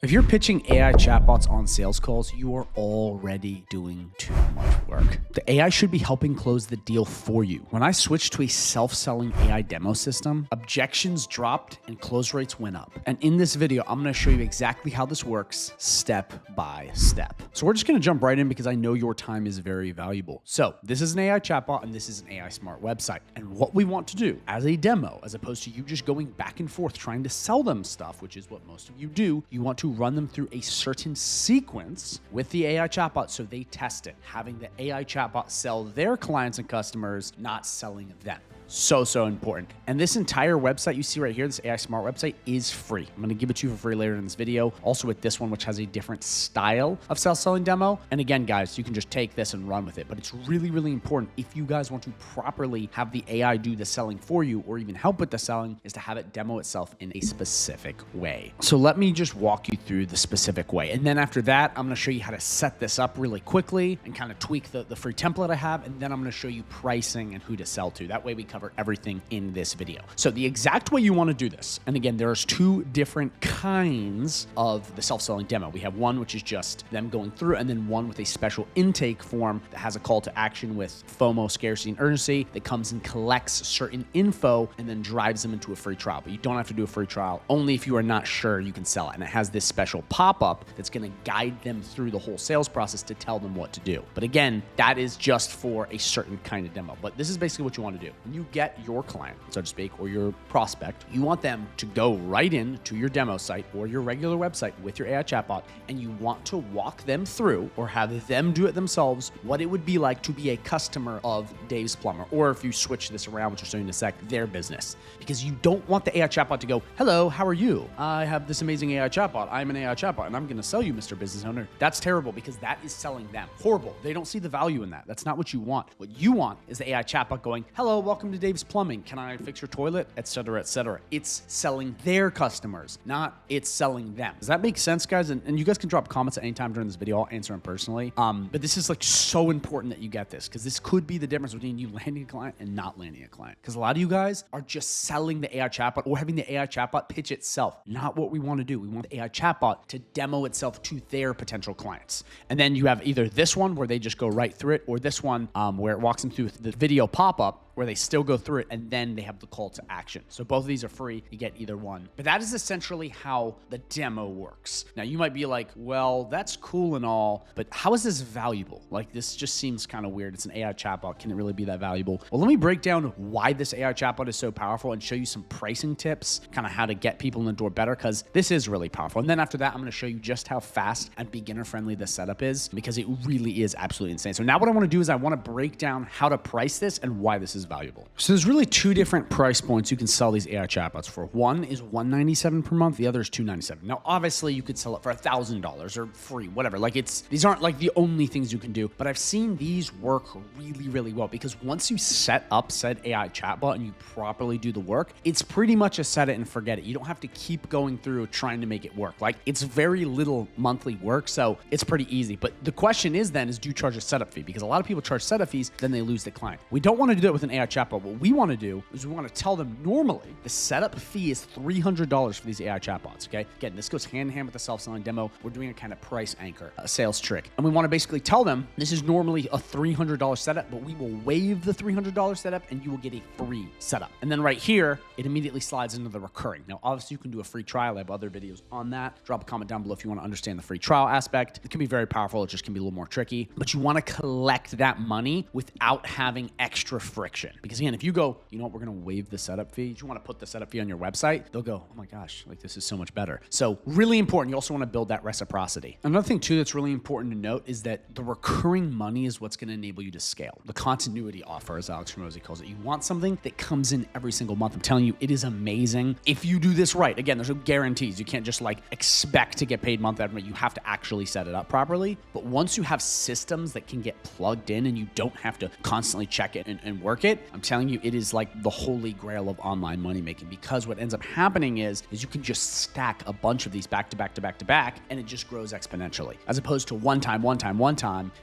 If you're pitching AI chatbots on sales calls, you are already doing too much work. The AI should be helping close the deal for you. When I switched to a self-selling AI demo system, objections dropped and close rates went up. And in this video, I'm gonna show you exactly how this works step by step. So we're just gonna jump right in because I know your time is very valuable. So this is an AI chatbot and this is an AI smart website. And what we want to do as a demo, as opposed to you just going back and forth trying to sell them stuff, which is what most of you do, you want to run them through a certain sequence with the AI chatbot so they test it, having the AI chatbot sell their clients and customers, not selling them. So important. And this entire website you see right here, this AI Smart website, is free. I'm going to give it to you for free later in this video. Also with this one, which has a different style of self-selling demo. And again, guys, you can just take this and run with it. But it's really, really important if you guys want to properly have the AI do the selling for you or even help with the selling, is to have it demo itself in a specific way. So let me just walk you through the specific way. And then after that, I'm going to show you how to set this up really quickly and kind of tweak the free template I have. And then I'm going to show you pricing and who to sell to. That way we cover everything in this video. So the exact way you want to do this, and again, there's two different kinds of the self-selling demo. We have one which is just them going through, and then one with a special intake form that has a call to action with FOMO, scarcity, and urgency that comes and collects certain info and then drives them into a free trial. But you don't have to do a free trial, only if you are not sure you can sell it. And it has this special pop-up that's going to guide them through the whole sales process to tell them what to do. But again, that is just for a certain kind of demo. But this is basically what you want to do. When you get your client, so to speak, or your prospect, you want them to go right in to your demo site or your regular website with your AI chatbot, and you want to walk them through or have them do it themselves what it would be like to be a customer of Dave's Plumber, or if you switch this around, which I'll show you in a sec, their business. Because you don't want the AI chatbot to go, "Hello, how are you? I have this amazing AI chatbot. I'm an AI chatbot and I'm going to sell you, Mr. Business Owner." That's terrible because that is selling them. Horrible. They don't see the value in that. That's not what you want. What you want is the AI chatbot going, "Hello, welcome to Dave's Plumbing. Can I fix your toilet?" Etc., etc. It's selling their customers, not it's selling them. Does that make sense, guys? And you guys can drop comments at any time during this video. I'll answer them personally. But this is like so important that you get this, because this could be the difference between you landing a client and not landing a client. Because a lot of you guys are just selling the AI chatbot or having the AI chatbot pitch itself. Not what we want to do. We want the AI chatbot to demo itself to their potential clients. And then you have either this one where they just go right through it, or this one where it walks them through the video pop-up where they still go through it and then they have the call to action. So both of these are free. You get either one. But that is essentially how the demo works. Now you might be like, well, that's cool and all, but how is this valuable? Like, this just seems kind of weird. It's an AI chatbot. Can it really be that valuable? Well, let me break down why this AI chatbot is so powerful and show you some pricing tips, kind of how to get people in the door better, because this is really powerful. And then after that, I'm going to show you just how fast and beginner friendly this setup is, because it really is absolutely insane. So now what I want to do is I want to break down how to price this and why this is valuable. So there's really two different price points you can sell these AI chatbots for. One is $197 per month. The other is $297. Now, obviously you could sell it for $1,000 or free, whatever. Like, these aren't like the only things you can do, but I've seen these work really, really well, because once you set up said AI chatbot and you properly do the work, it's pretty much a set it and forget it. You don't have to keep going through trying to make it work. Like, it's very little monthly work, so it's pretty easy. But the question is then, do you charge a setup fee? Because a lot of people charge setup fees, then they lose the client. We don't want to do that with an AI chatbot. What we want to do is we want to tell them normally the setup fee is $300 for these AI chatbots, okay? Again, this goes hand in hand with the self-selling demo. We're doing a kind of price anchor, a sales trick. And we want to basically tell them this is normally a $300 setup, but we will waive the $300 setup and you will get a free setup. And then right here, it immediately slides into the recurring. Now, obviously you can do a free trial. I have other videos on that. Drop a comment down below if you want to understand the free trial aspect. It can be very powerful. It just can be a little more tricky, but you want to collect that money without having extra friction. Because again, if you go, you know what, we're going to waive the setup fee. You want to put the setup fee on your website, they'll go, oh my gosh, like, this is so much better. So really important. You also want to build that reciprocity. Another thing too that's really important to note is that the recurring money is what's going to enable you to scale. The continuity offer, as Alex Ramosi calls it. You want something that comes in every single month. I'm telling you, it is amazing if you do this right. Again, there's no guarantees. You can't just like expect to get paid month after month. You have to actually set it up properly. But once you have systems that can get plugged in and you don't have to constantly check it and work it, I'm telling you, it is like the holy grail of online money making, because what ends up happening is you can just stack a bunch of these back to back to back to back, and it just grows exponentially, as opposed to one time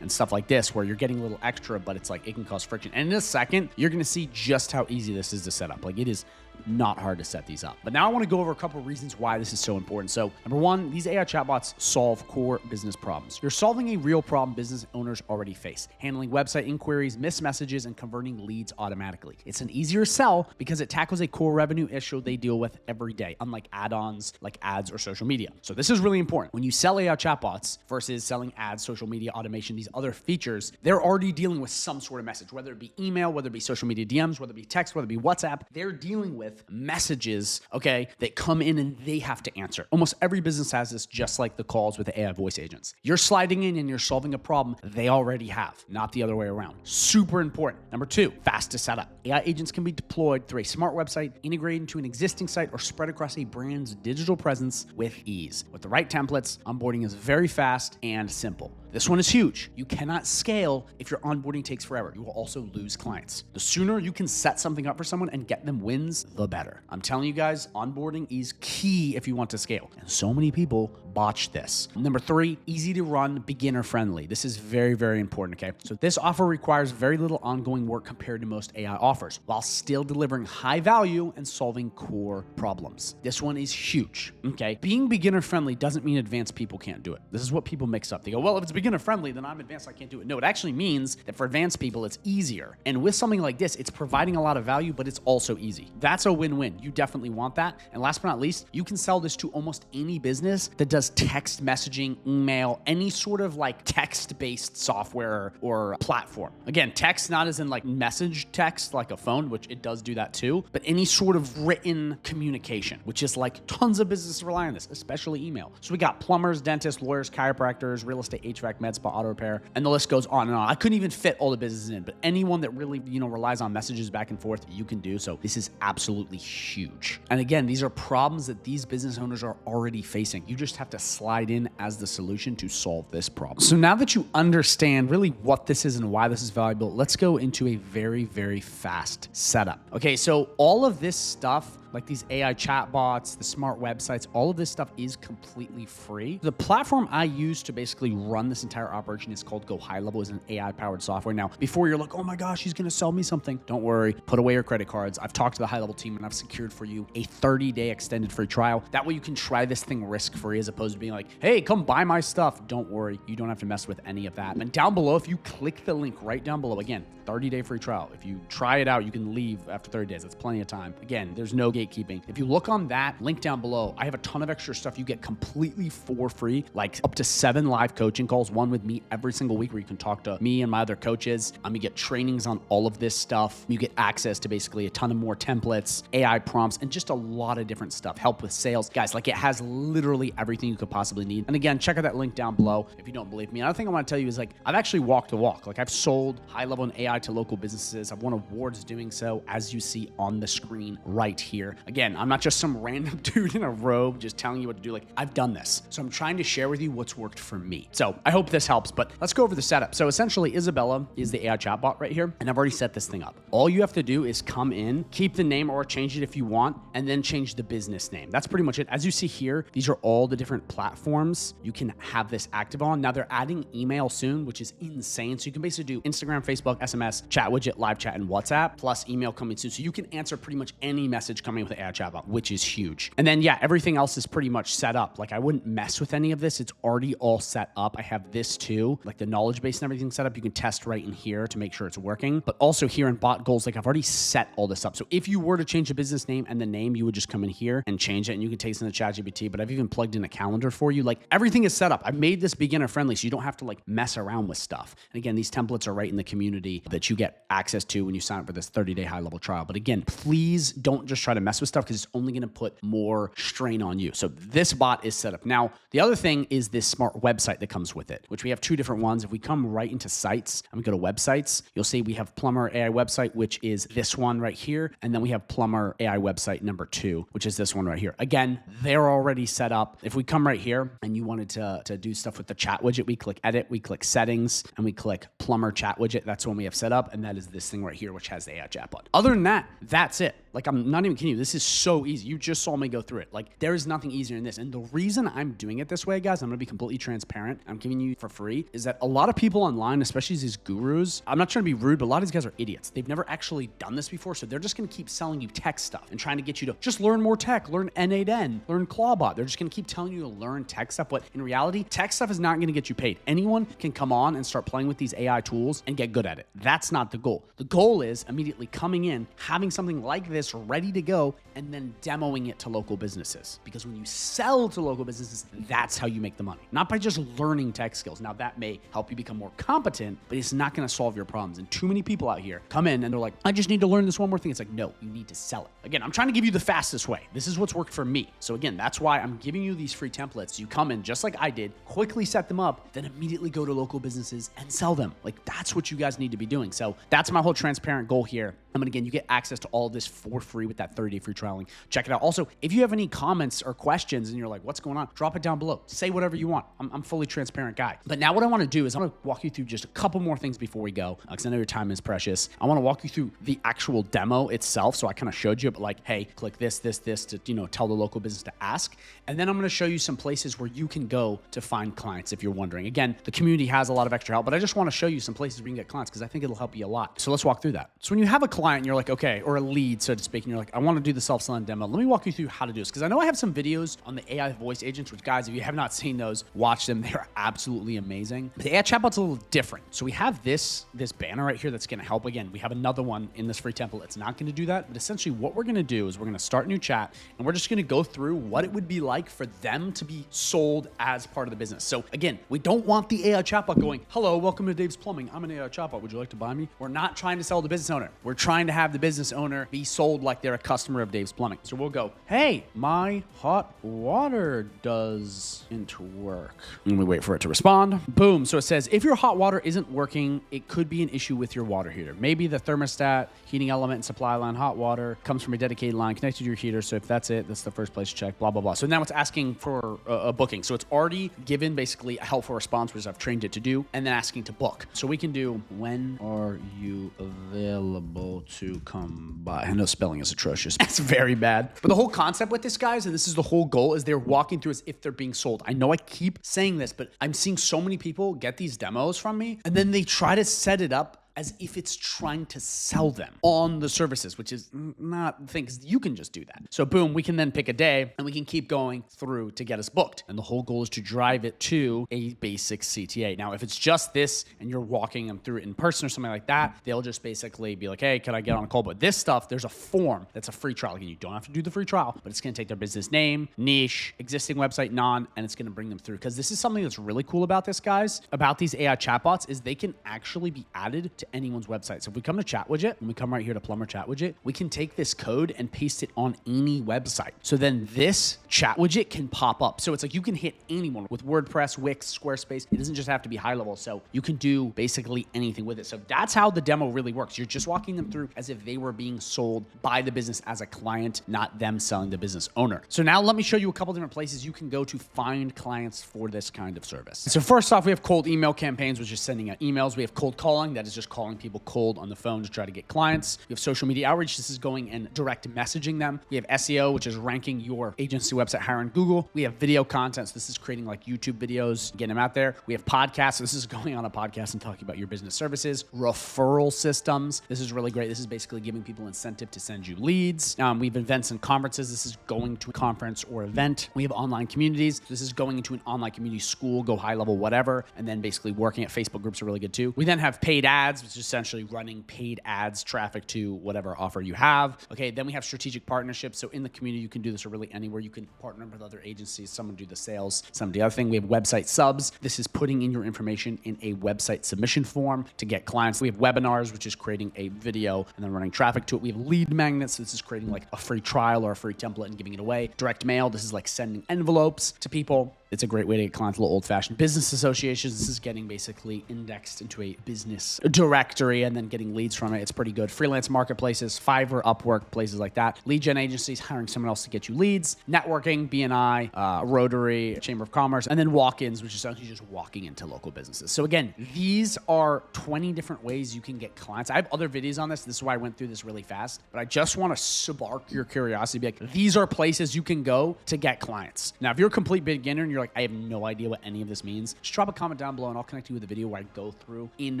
and stuff like this where you're getting a little extra, but it's like it can cause friction. And in a second, you're going to see just how easy this is to set up. Like, it is Not hard to set these up. But now I want to go over a couple of reasons why this is so important. So number one, these AI chatbots solve core business problems. You're solving a real problem business owners already face, handling website inquiries, missed messages, and converting leads automatically. It's an easier sell because it tackles a core revenue issue they deal with every day, unlike add-ons like ads or social media. So this is really important. When you sell AI chatbots versus selling ads, social media automation, these other features, they're already dealing with some sort of message, whether it be email, whether it be social media DMs, whether it be text, whether it be WhatsApp. They're dealing with messages, okay, that come in and they have to answer. Almost every business has this, just like the calls with the AI voice agents. You're sliding in and you're solving a problem they already have, not the other way around. Super important. Number two, fast to set up. AI agents can be deployed through a smart website, integrated into an existing site, or spread across a brand's digital presence with ease. With the right templates, onboarding is very fast and simple. This one is huge. You cannot scale if your onboarding takes forever. You will also lose clients. The sooner you can set something up for someone and get them wins, the better. I'm telling you guys, onboarding is key if you want to scale. And so many people botch this. Number three, easy to run, beginner friendly. This is very, very important, okay? So this offer requires very little ongoing work compared to most AI offers, while still delivering high value and solving core problems. This one is huge, okay? Being beginner friendly doesn't mean advanced people can't do it. This is what people mix up. They go, well, if it's beginner friendly, then I'm advanced, I can't do it. No, it actually means that for advanced people, it's easier. And with something like this, it's providing a lot of value, but it's also easy. That's a win-win. You definitely want that. And last but not least, you can sell this to almost any business that does text messaging, email, any sort of like text-based software or platform. Again, text, not as in like message text, like a phone, which it does do that too, but any sort of written communication, which is like tons of businesses rely on this, especially email. So we got plumbers, dentists, lawyers, chiropractors, real estate, HVAC, med spa, auto repair, and the list goes on and on. I couldn't even fit all the businesses in, but anyone that really, relies on messages back and forth, you can do. So this is absolutely huge. And again, these are problems that these business owners are already facing. You just have to slide in as the solution to solve this problem. So now that you understand really what this is and why this is valuable, let's go into a very, very fast setup. Okay, so all of this stuff, like these AI chatbots, the smart websites, all of this stuff is completely free. The platform I use to basically run this entire operation is called Go High Level. It's an AI-powered software. Now, before you're like, oh my gosh, he's gonna sell me something, don't worry, put away your credit cards. I've talked to the High Level team and I've secured for you a 30-day extended free trial. That way you can try this thing risk-free as opposed to being like, hey, come buy my stuff. Don't worry, you don't have to mess with any of that. And down below, if you click the link right down below, again, 30-day free trial. If you try it out, you can leave after 30 days. That's plenty of time. Again, there's no gatekeeping. If you look on that link down below, I have a ton of extra stuff you get completely for free, like up to 7 live coaching calls, one with me every single week where you can talk to me and my other coaches. You get trainings on all of this stuff. You get access to basically a ton of more templates, AI prompts, and just a lot of different stuff. Help with sales. Guys, like it has literally everything you could possibly need. And again, check out that link down below if you don't believe me. Another thing I want to tell you is like, I've actually walked the walk. Like I've sold high level and AI to local businesses. I've won awards doing so, as you see on the screen right here. Again, I'm not just some random dude in a robe just telling you what to do. Like I've done this. So I'm trying to share with you what's worked for me. So I hope this helps, but let's go over the setup. So essentially Isabella is the AI chatbot right here. And I've already set this thing up. All you have to do is come in, keep the name or change it if you want, and then change the business name. That's pretty much it. As you see here, these are all the different platforms you can have this active on. Now they're adding email soon, which is insane. So you can basically do Instagram, Facebook, SMS, chat widget, live chat, and WhatsApp, plus email coming soon. So you can answer pretty much any message coming with the AI chatbot, which is huge. And then yeah, everything else is pretty much set up. Like I wouldn't mess with any of this. It's already all set up. I have this too, like the knowledge base and everything set up. You can test right in here to make sure it's working. But also here in bot goals, like I've already set all this up. So if you were to change the business name and the name, you would just come in here and change it, and you can take this into ChatGPT. But I've even plugged in a calendar for you. Like everything is set up. I've made this beginner friendly, so you don't have to like mess around with stuff. And again, these templates are right in the community that you get access to when you sign up for this 30-day high level trial. But again, please don't just try to mess with stuff because it's only going to put more strain on you. So this bot is set up. Now, the other thing is this smart website that comes with it, which we have two different ones. If we come right into sites and we go to websites, you'll see we have Plumber AI website, which is this one right here. And then we have Plumber AI website number 2, which is this one right here. Again, they're already set up. If we come right here and you wanted to do stuff with the chat widget, we click edit, we click settings, and we click Plumber chat widget. That's one we have set up. And that is this thing right here, which has the AI chatbot. Other than that, that's it. Like, I'm not even kidding you. This is so easy. You just saw me go through it. Like, there is nothing easier than this. And the reason I'm doing it this way, guys, I'm going to be completely transparent. I'm giving you for free, is that a lot of people online, especially these gurus, I'm not trying to be rude, but a lot of these guys are idiots. They've never actually done this before. So they're just going to keep selling you tech stuff and trying to get you to just learn more tech, learn N8N, learn Clawbot. They're just going to keep telling you to learn tech stuff. But in reality, tech stuff is not going to get you paid. Anyone can come on and start playing with these AI tools and get good at it. That's not the goal. The goal is immediately coming in, having something like this ready to go, and then demoing it to local businesses. Because when you sell to local businesses, that's how you make the money. Not by just learning tech skills. Now that may help you become more competent, but it's not going to solve your problems. And too many people out here come in and they're like, I just need to learn this one more thing. It's like, no, you need to sell it. Again, I'm trying to give you the fastest way. This is what's worked for me. So again, that's why I'm giving you these free templates. You come in just like I did, quickly set them up, then immediately go to local businesses and sell them. Like, that's what you guys need to be doing. So that's my whole transparent goal here. And again, you get access to all of this for free with that 30-day free trialing. Check it out. Also, if you have any comments or questions and you're like, what's going on? Drop it down below. Say whatever you want. I'm fully transparent guy. But now what I want to do is I'm going to walk you through just a couple more things before we go, because I know your time is precious. I want to walk you through the actual demo itself. So I kind of showed you, but like, hey, click this to, tell the local business to ask. And then I'm going to show you some places where you can go to find clients if you're wondering. Again, the community has a lot of extra help, but I just want to show you some places where you can get clients because I think it'll help you a lot. So let's walk through that. So when you have a client and you're like, okay, or a lead, so to speak, and you're like, I want to do the self-selling demo. Let me walk you through how to do this. Because I know I have some videos on the AI voice agents, which guys, if you have not seen those, watch them. They're absolutely amazing. But the AI chatbot's a little different. So we have this banner right here that's going to help. Again, we have another one in this free template. It's not going to do that. But essentially what we're going to do is we're going to start a new chat and we're just going to go through what it would be like for them to be sold as part of the business. So again, we don't want the AI chatbot going, hello, welcome to Dave's Plumbing. I'm an AI chatbot. Would you like to buy me? We're not trying to sell the business owner. We're trying to have the business owner be sold like they're a customer of Dave's Plumbing. So we'll go, hey, my hot water doesn't work. And we wait for it to respond. Boom. So it says, if your hot water isn't working, it could be an issue with your water heater. Maybe the thermostat, heating element, and supply line hot water comes from a dedicated line connected to your heater. So if that's it, that's the first place to check, blah, blah, blah. So now it's asking for a booking. So it's already given basically a helpful response, which I've trained it to do, and then asking to book. So we can do, when are you available to come by? I know spelling is atrocious. It's very bad. But the whole concept with this, guys, and this is the whole goal, is they're walking through as if they're being sold. I know I keep saying this, but I'm seeing so many people get these demos from me, and then they try to set it up as if it's trying to sell them on the services, which is not the thing, because you can just do that. So boom, we can then pick a day and we can keep going through to get us booked. And the whole goal is to drive it to a basic CTA. Now, if it's just this and you're walking them through it in person or something like that, they'll just basically be like, hey, can I get on a call? But this stuff, there's a form that's a free trial. Again, you don't have to do the free trial, but it's going to take their business name, niche, existing website, non, and it's going to bring them through. Because this is something that's really cool about this, guys, about these AI chatbots, is they can actually be added to anyone's website. So if we come to chat widget and we come right here to plumber chat widget, we can take this code and paste it on any website. So then this chat widget can pop up. So it's like you can hit anyone with WordPress, Wix, Squarespace. It doesn't just have to be high level. So you can do basically anything with it. So that's how the demo really works. You're just walking them through as if they were being sold by the business as a client, not them selling the business owner. So now let me show you a couple different places you can go to find clients for this kind of service. So first off, we have cold email campaigns, which is sending out emails. We have cold calling, that is just calling people cold on the phone to try to get clients. We have social media outreach. This is going and direct messaging them. We have SEO, which is ranking your agency website higher in Google. We have video content. So this is creating like YouTube videos, getting them out there. We have podcasts. So this is going on a podcast and talking about your business services. Referral systems. This is really great. This is basically giving people incentive to send you leads. We have events and conferences. This is going to a conference or event. We have online communities. This is going into an online community, school, go high level, whatever. And then basically working at Facebook groups are really good too. We then have paid ads, which is essentially running paid ads traffic to whatever offer you have. Okay, then we have strategic partnerships. So in the community, you can do this or really anywhere. You can partner with other agencies. Someone do the sales, some do the other thing. We have website subs. This is putting in your information in a website submission form to get clients. We have webinars, which is creating a video and then running traffic to it. We have lead magnets. So this is creating like a free trial or a free template and giving it away. Direct mail. This is like sending envelopes to people. it's a great way to get clients, a little old-fashioned. Business associations, this is getting basically indexed into a business directory and then getting leads from it. It's pretty good. Freelance marketplaces, Fiverr, Upwork, places like that. Lead gen agencies, hiring someone else to get you leads. Networking, BNI, Rotary, Chamber of Commerce, and then walk-ins, which is essentially just walking into local businesses. So again, these are 20 different ways you can get clients. I have other videos on this. This is why I went through this really fast, but I just want to spark your curiosity. Be like, these are places you can go to get clients. Now, if you're a complete beginner and you're like, I have no idea what any of this means, just drop a comment down below and I'll connect you with a video where I go through in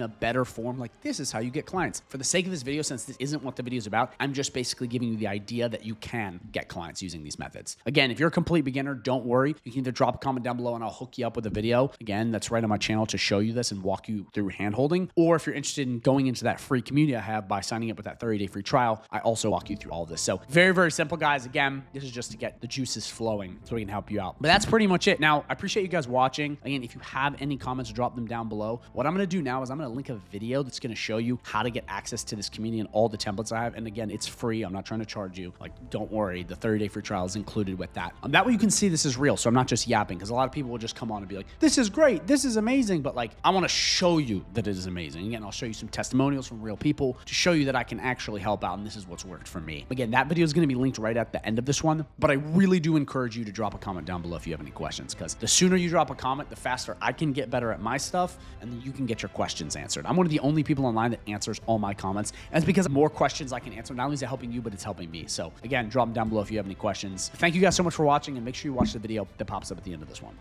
a better form. Like, this is how you get clients. For the sake of this video, since this isn't what the video is about, I'm just basically giving you the idea that you can get clients using these methods. Again, if you're a complete beginner, don't worry. You can either drop a comment down below and I'll hook you up with a video. Again, that's right on my channel to show you this and walk you through hand-holding. Or if you're interested in going into that free community I have by signing up with that 30-day free trial, I also walk you through all of this. So very, very simple, guys. Again, this is just to get the juices flowing so we can help you out. But that's pretty much it. Now, I appreciate you guys watching. Again, if you have any comments, drop them down below. What I'm going to do now is I'm going to link a video that's going to show you how to get access to this community and all the templates I have. And again, it's free. I'm not trying to charge you. Like, don't worry. The 30-day free trial is included with that. That way you can see this is real. So I'm not just yapping, because a lot of people will just come on and be like, this is great. This is amazing. But like, I want to show you that it is amazing. Again, I'll show you some testimonials from real people to show you that I can actually help out. And this is what's worked for me. Again, that video is going to be linked right at the end of this one. But I really do encourage you to drop a comment down below if you have any questions, because the sooner you drop a comment, the faster I can get better at my stuff, and then you can get your questions answered. I'm one of the only people online that answers all my comments. And it's because more questions I can answer, not only is it helping you, but it's helping me. So again, drop them down below if you have any questions. Thank you guys so much for watching, and make sure you watch the video that pops up at the end of this one.